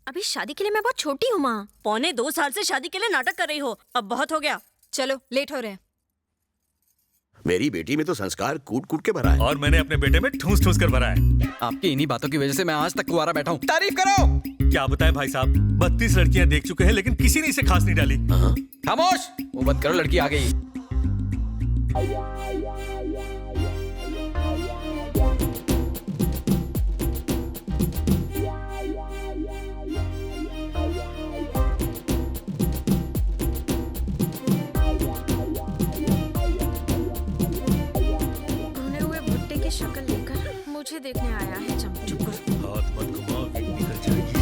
अभी शादी के लिए मैं बहुत छोटी हूँ माँ। 2.25 साल से शादी के लिए नाटक कर रही हो, अब बहुत हो गया। चलो लेट हो रहे हैं। मेरी बेटी में तो संस्कार कूट कूट के भरा है। और मैंने अपने बेटे में ठूस ठूस कर भरा है। आपकी इन्हीं बातों की वजह से मैं आज तक कुंवारा बैठा हूँ। तारीफ करो। क्या बताएं भाई साहब, 32 लड़कियां देख चुके हैं लेकिन किसी ने इसे खास नहीं डाली। खामोश, वो बंद करो, लड़की आ गई। धुने हुए भुट्टे की शक्ल लेकर मुझे देखने आया है चुप कर। हाथ मत घुमाओ, एक निकल जाएगी।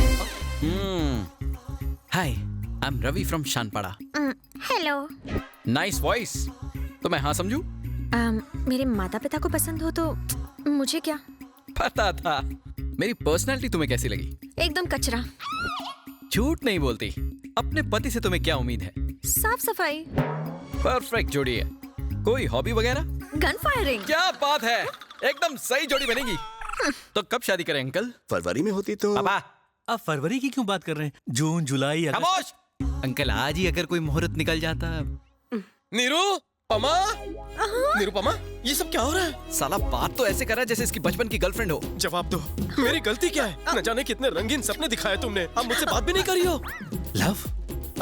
Hi, I am Ravi from Shanpada. Hello. Nice voice. तो मैं हाँ समझू? मेरे माता पिता को पसंद हो तो मुझे क्या। पता था। मेरी पर्सनालिटी तुम्हें कैसी लगी? एकदम कचरा। झूठ नहीं बोलती। अपने पति से तुम्हें क्या उम्मीद है? साफ सफाई। परफेक्ट जोड़ी है। कोई हॉबी वगैरह? Gun firing. क्या बात है, एकदम सही जोड़ी बनेगी। तो कब शादी करें अंकल? फरवरी में होती तो। पापा। अब फरवरी की क्यों बात कर रहे हैं? जून, जुलाई, अगस्त। खामोश। अंकल आज ही अगर कोई मुहूर्त निकल जाता। निरुपमा, निरुपमा, ये सब क्या हो रहा है? साला बात तो ऐसे कर रहा है जैसे इसकी बचपन की गर्लफ्रेंड हो। जवाब दो, मेरी गलती क्या है? न जाने कितने रंगीन सपने दिखाए तुमने, अब मुझसे बात भी नहीं करी हो। लव,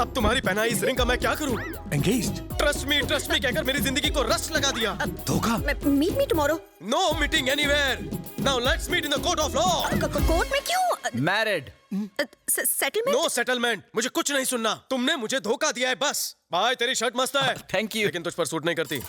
अब तुम्हारी पहनाई इस रिंग का मैं क्या करूं? एंगेज्ड, ट्रस्ट मी कहकर मेरी जिंदगी को रस लगा दिया। धोखा। Meet me tomorrow. No meeting anywhere. Now let's meet in the court of law. Court में क्यों? मैरिड। सेटलमेंट। नो सेटलमेंट, मुझे कुछ नहीं सुनना। तुमने मुझे धोखा दिया है बस। भाई तेरी शर्ट मस्त है। Thank you. लेकिन तुझ पर सूट नहीं करती।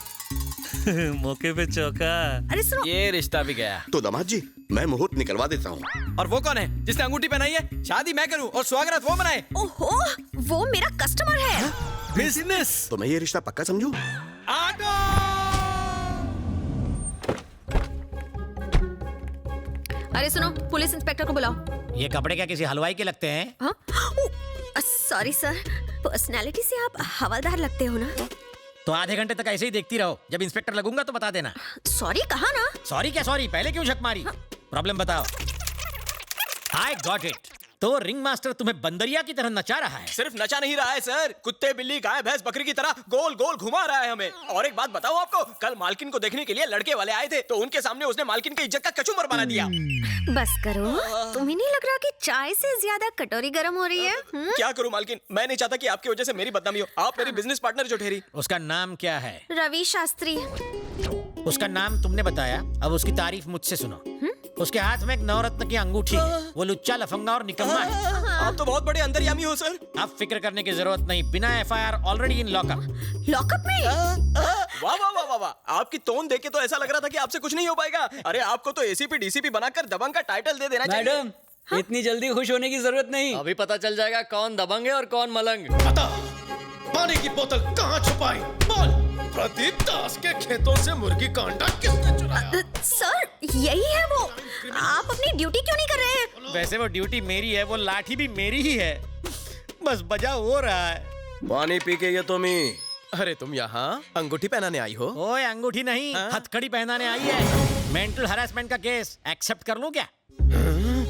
मौके पे चौका। अरे सुनो। ये रिश्ता भी गया। तो दामाद जी, मैं मुहूर्त निकलवा देता हूँ। और वो कौन है जिसने अंगूठी पहनाई है? शादी मैं करूं और स्वागत वो मनाए। ओहो, वो मेरा कस्टमर है। बिजनेस। तो मैं ये रिश्ता पक्का समझू? आटो। अरे सुनो, पुलिस इंस्पेक्टर को बुलाओ। ये कपड़े क्या किसी हलवाई के लगते हैं? सॉरी सर, पर्सनालिटी से आप हवलदार लगते हो ना। तो आधे घंटे तक ऐसे ही देखती रहो, जब इंस्पेक्टर लगूंगा तो बता देना। सॉरी कहा ना। सॉरी क्या सॉरी, पहले क्यों झक मारी? प्रॉब्लम बताओ। I got it. तो रिंग मास्टर तुम्हें बंदरिया की तरह नचा रहा है। सिर्फ नचा नहीं रहा है सर, कुत्ते बिल्ली गाय भैंस बकरी की तरह गोल गोल घुमा रहा है हमें। और एक बात बताओ आपको, कल मालकिन को देखने के लिए लड़के वाले आए थे, तो उनके सामने उसने मालकिन की इज्जत का कचूमर बना दिया। बस करो, तुम्हें नहीं लग रहा कि चाय से ज्यादा कटोरी गर्म हो रही है? क्या करूं मालकिन, मैं नहीं चाहता कि आपकी वजह से मेरी बदनामी हो। आप मेरी बिजनेस पार्टनर जो ठहरी। उसका नाम क्या है? रवि शास्त्री। उसका नाम तुमने बताया, अब उसकी तारीफ मुझसे सुनो। उसके हाथ में एक नवरत्न की अंगूठी है। वो लुच्चा लफंगा और निकम्मा है। आप तो बहुत बड़े अंतर्यामी हो सर। अब फिक्र करने की जरूरत नहीं, बिना FIR already in lockup. Lockup में? वाह वाह वाह वाह वाह, आपकी टोन देख के तो ऐसा लग रहा था कि आपसे कुछ नहीं हो पाएगा। अरे आपको तो एसीपी डीसीपी बनाकर दबंग का टाइटल दे देना चाहिए। मैडम, इतनी जल्दी खुश होने की जरूरत नहीं। अभी पता चल जाएगा कौन दबंग है और कौन मलंग। बता, पानी की बोतल कहाँ छुपाई? बोल। प्रदीप दास के खेतों से मुर्गी का अंडा किसने चुराया? सर, यही है वो। आप अपनी ड्यूटी क्यों नहीं कर रहे हैं? वैसे वो ड्यूटी मेरी है, वो लाठी भी मेरी ही है, बस बजा हो रहा है। पानी पी के ये तुम ही। अरे तुम यहाँ अंगूठी पहनाने आई हो? ओए अंगूठी नहीं, हथकड़ी पहनाने आई है। मेंटल हरासमेंट का केस एक्सेप्ट कर लूं क्या?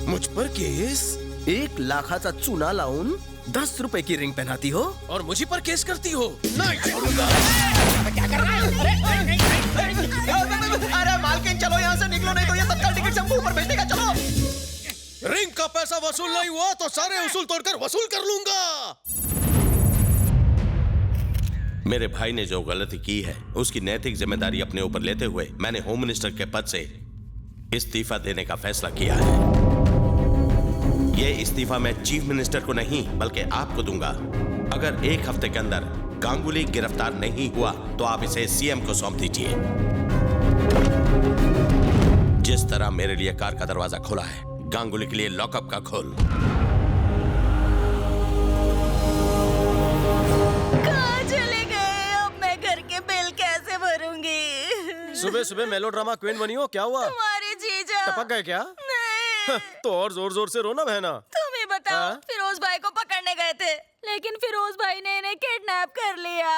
मुझ पर केस? 1 लाखाचा चुना लाऊन 10 रुपए की रिंग पहनाती हो और मुझी पर केस करती हो? नहीं छोड़ूंगा। क्या कर रहा है? अरे मालकिन चलो यहाँ से निकलो, नहीं तो ये तत्काल टिकट शंभू ऊपर भेज देगा। चलो। रिंग का पैसा वसूल नहीं हुआ तो सारे उसूल तोड़कर वसूल कर लूंगा। मेरे भाई ने जो गलती की है उसकी नैतिक जिम्मेदारी अपने ऊपर लेते हुए मैंने होम मिनिस्टर के पद से इस्तीफा देने का फैसला किया है। यह इस्तीफा मैं चीफ मिनिस्टर को नहीं बल्कि आपको दूंगा। अगर 1 हफ्ते के अंदर गांगुली गिरफ्तार नहीं हुआ तो आप इसे सीएम को सौंप दीजिए। जिस तरह मेरे लिए कार का दरवाजा खोला है, गांगुली के लिए लॉकअप का खोल। कहाँ चले गए? अब मैं घर के बिल कैसे भरूंगी? सुबह सुबह मेलोड्रामा क्वीन बनी हो, क्या हुआ? तुम्हारे जीजा टपक गए क्या? नहीं। तो और जोर जोर से रोना बहना। तुम ही बताओ। हाँ? फिरोज भाई को पकड़ने गए थे, लेकिन फिरोज भाई ने इन्हें किडनैप कर लिया।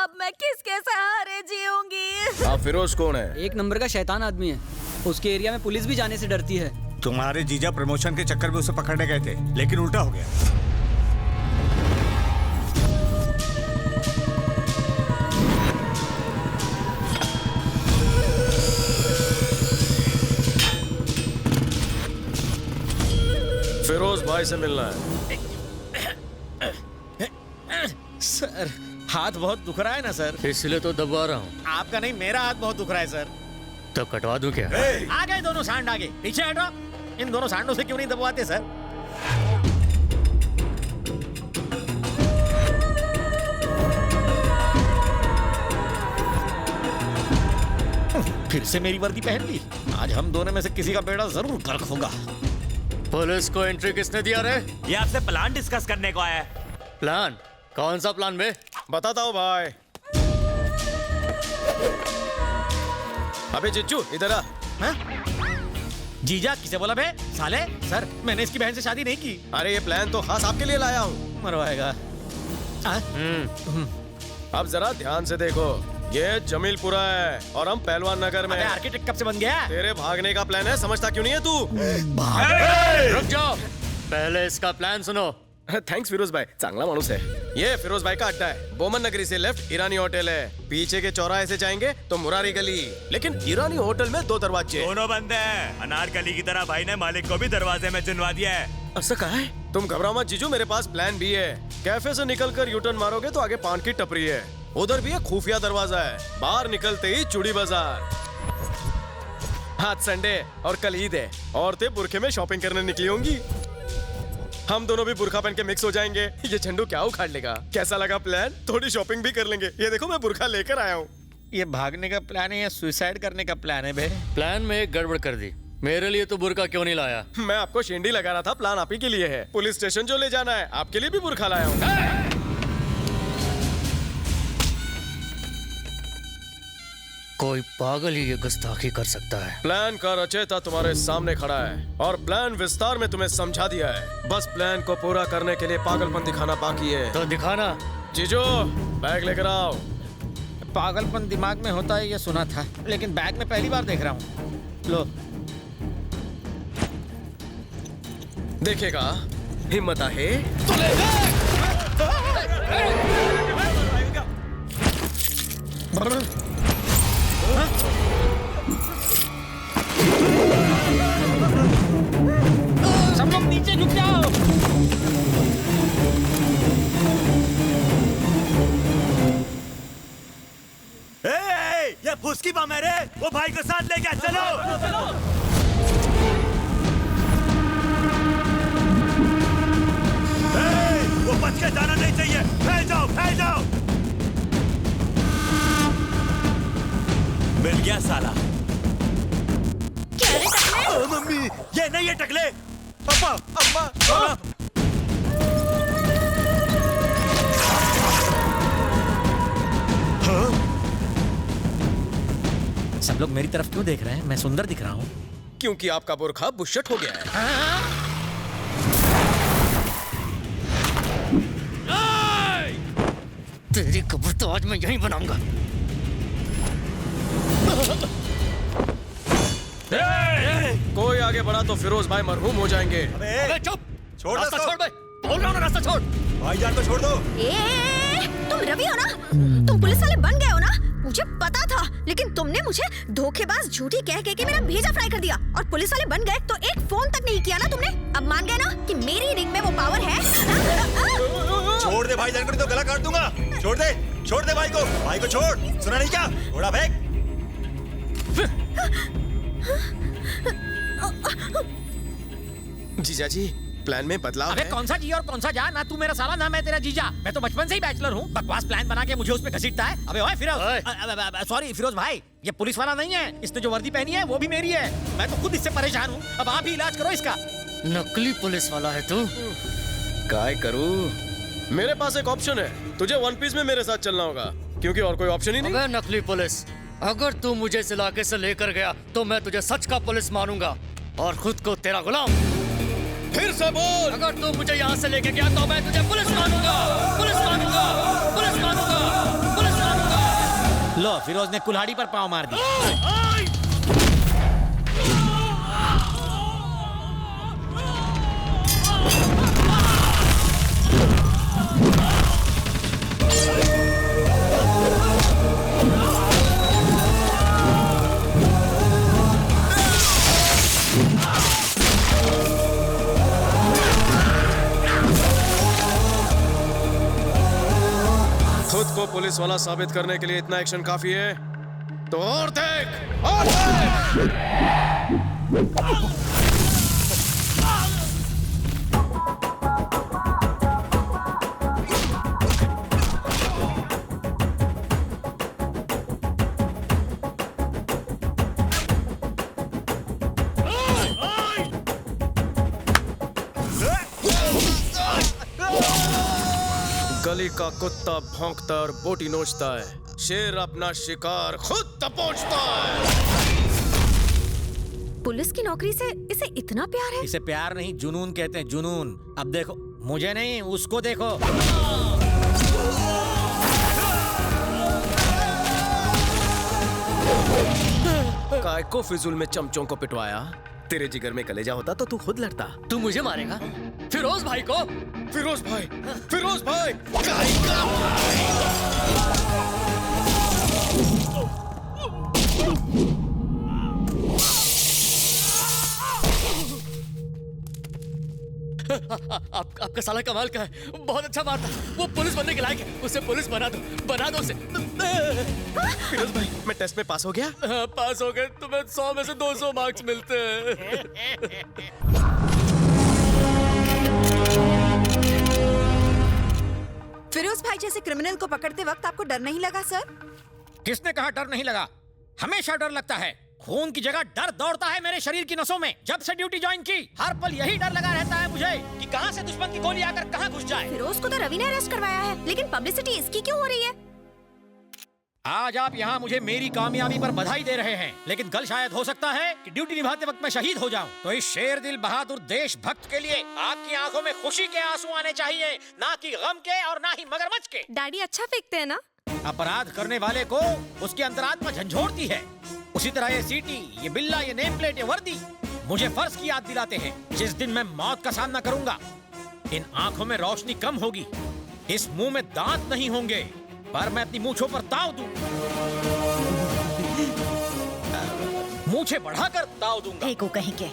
अब मैं किसके सहारे जीऊंगी? आप फिरोज कौन है? एक नंबर का शैतान आदमी है। उसके एरिया में पुलिस भी जाने से डरती है। तुम्हारे जीजा प्रमोशन के चक्कर में उसे पकड़ने गए थे, लेकिन उल्टा हो गया। फिरोज भाई से मिलना है। सर हाथ बहुत दुख रहा है ना सर। इसलिए तो दबा रहा हूँ। आपका नहीं, मेरा हाथ बहुत दुख रहा है सर। तो कटवा दूं क्या? आ गए दोनों सांड, आगे पीछे हटो। इन दोनों सांडों से क्यों नहीं दबवाते सर? फिर से मेरी वर्दी पहन ली। आज हम दोनों में से किसी का बेड़ा जरूर गर्क होगा। पुलिस को एंट्री किसने दिया रे? ये आपसे प्लान डिस्कस करने को आया है। प्लान? कौन सा प्लान बे? बताता हूँ भाई। अबे जिज्जू इधर आ। जीजा किसे बोला बे साले? सर मैंने इसकी बहन से शादी नहीं की। अरे ये प्लान तो खास आपके लिए लाया हूँ। मरवाएगा। अब जरा ध्यान से देखो, ये जमीलपुरा है और हम पहलवान नगर में। आर्किटेक्ट कब से बन गया? तेरे भागने का प्लान है, समझता क्यों नहीं है तू? रुक जाओ, पहले इसका प्लान सुनो। थैंक्स फिरोज भाई, चांगला मानुस है। ये फिरोज भाई का अड्डा है। बोमन नगरी से लेफ्ट ईरानी होटल है। पीछे के चौराहे से जाएंगे तो मुरारी गली। लेकिन ईरानी होटल में 2 दरवाजे। दोनों बंद हैं। अनारकली की तरह भाई ने मालिक को भी दरवाजे में चुनवा दिया है। ऐसा कहा है? तुम घबराओ मत जीजू, मेरे पास प्लान भी है। कैफे से निकलकर यूटर्न मारोगे तो आगे पान की टपरी है, उधर भी एक खुफिया दरवाजा है। बाहर निकलते ही चूड़ी बाजार। आज संडे और कल ईद है। औरतें बुरखे में शॉपिंग करने निकली होंगी। हम दोनों भी बुरखा पहन के मिक्स हो जाएंगे। ये झंडू क्या उखाड़ लेगा? कैसा लगा प्लान? थोड़ी शॉपिंग भी कर लेंगे। ये देखो मैं बुरखा लेकर आया हूँ। ये भागने का प्लान है या सुसाइड करने का प्लान है बे? प्लान में एक गड़बड़ कर दी। मेरे लिए तो बुर्का क्यों नहीं लाया? मैं आपको शेंडी लगा रहा था, प्लान आप ही के लिए है। पुलिस स्टेशन जो ले जाना है, आपके लिए भी बुरखा लाया हूँ। कोई पागल ही ये गुस्ताखी कर सकता है। प्लान का रचयिता तुम्हारे सामने खड़ा है और प्लान विस्तार में तुम्हें समझा दिया है। बस प्लान को पूरा करने के लिए पागलपन दिखाना बाकी है। तो दिखाना। जीजो बैग लेकर आओ। पागलपन दिमाग में होता है ये सुना था, लेकिन बैग में पहली बार देख रहा हूँ। लो देखेगा, हिम्मत है सब लोग नीचे झुक जाओ। ये फुसकी बम है रे, वो भाई को साथ लेके चलो। वो बच के जाना नहीं चाहिए। फैल जाओ, फैल जाओ। मिल गया साला। क्या रे टकले? मम्मी ये नहीं है टकले। पापा अम्मा सब लोग मेरी तरफ क्यों देख रहे हैं? मैं सुंदर दिख रहा हूँ? क्योंकि आपका बुरखा बुशट हो गया है। तेरी कब्र तो आज मैं यहीं बनाऊंगा। कोई आगे बढ़ा तो फिरोज भाई मरहूम हो जाएंगे। अबे चुप, छोड़ रास्ता दो। छोड़ बे। बोल रहा हूँ ना, रास्ता छोड़। भाईजान को छोड़ दो। तुम रवि हो ना? तुम पुलिस वाले बन गए हो ना? मुझे पता था, लेकिन तुमने मुझे धोखेबाज झूठी कह के मेरा भेजा फ्राई कर दिया। और पुलिस वाले बन गए तो एक फोन तक नहीं किया ना तुमने। अब मान गए ना कि मेरी रिंग में वो पावर है ना? छोड़ दे भाईजान को, नहीं तो गला काट दूंगा। छोड़ दे भाई को। भाई को छोड़। सुना नहीं क्या? थोड़ा बैग। जीजा जी प्लान में बदलाव अबे है। कौन सा जी और कौन सा जा? ना तू मेरा साला ना मैं तेरा जीजा। मैं तो बचपन से ही बैचलर हूँ। बकवास प्लान बना के मुझे उस पे घसीटता है। अबे ओए फिरोज, सॉरी फिरोज भाई, ये पुलिस वाला नहीं है। इसने जो वर्दी पहनी है वो भी मेरी है। मैं तो खुद इससे परेशान हूँ। अब आप ही इलाज करो इसका। नकली पुलिस वाला है तू। काय करूं? मेरे पास एक ऑप्शन है। तुझे वन पीस में मेरे साथ चलना होगा, क्योंकि और कोई ऑप्शन ही नहीं। अबे नकली पुलिस, अगर तू मुझे इस इलाके से लेकर गया तो मैं तुझे सच का पुलिस मानूंगा और खुद को तेरा गुलाम। फिर से बोल। अगर तू मुझे यहाँ से लेके गया तो मैं तुझे पुलिस मानूंगा, पुलिस मानूंगा, पुलिस मानूंगा, पुलिस मानूंगा। लो फिरोज ने कुल्हाड़ी पर पाँव मार दिया। पुलिस वाला साबित करने के लिए इतना एक्शन काफी है तो और देख, और देख। गली का कुत्ता भौंकता और बोटी नोचता है, शेर अपना शिकार खुद दबोचता है। पुलिस की नौकरी से इसे इतना प्यार है? इसे प्यार नहीं, जुनून कहते हैं, जुनून। अब देखो, मुझे नहीं, उसको देखो। काय को फिजूल में चमचों को पिटवाया? तेरे जिगर में कलेजा होता तो तू खुद लड़ता। तू मुझे मारेगा? फिरोज भाई को? फिरोज भाई, फिरोज भाई, आपका साला कमाल का है, बहुत अच्छा मारता, वो पुलिस बनने के लायक है, उसे पुलिस बना दो उसे। फिरोज भाई, मैं टेस्ट में पास हो गया? पास हो गए, तुम्हें 100 में से 200 मार्क्स मिलते हैं। फिरोज भाई जैसे क्रिमिनल को पकड़ते वक्त आपको डर नहीं लगा सर? किसने कहा डर नहीं लगा? हमेशा डर लगता है। खून की जगह डर दौड़ता है मेरे शरीर की नसों में। जब से ड्यूटी ज्वाइन की, हर पल यही डर लगा रहता है मुझे कि कहां से दुश्मन की गोली आकर कहां घुस जाए। फिरोज को तो रवि ने अरेस्ट करवाया है, लेकिन पब्लिसिटी इसकी क्यों हो रही है? आज आप यहाँ मुझे मेरी कामयाबी पर बधाई दे रहे हैं, लेकिन कल शायद हो सकता है कि ड्यूटी निभाते वक्त मैं शहीद हो जाऊं। तो इस शेर दिल बहादुर देशभक्त के लिए आपकी आंखों में खुशी के आंसू आने चाहिए, ना कि गम के और ना ही मगरमच्छ के। डैडी अच्छा फेंकते हैं ना? अपराध करने वाले को उसकी अंतरात्मा झंझोड़ती है। उसी तरह ये सीटी, ये बिल्ला, ये नेम प्लेट, ये वर्दी मुझे फर्ज की याद दिलाते हैं। जिस दिन मैं मौत का सामना करूंगा, इन आंखों में रोशनी कम होगी, इस मुंह में दांत नहीं होंगे, पर मैं अपनी मूंछों पर ताव दूं, मूंछें बढ़ाकर ताव दूंगा। को कहीं के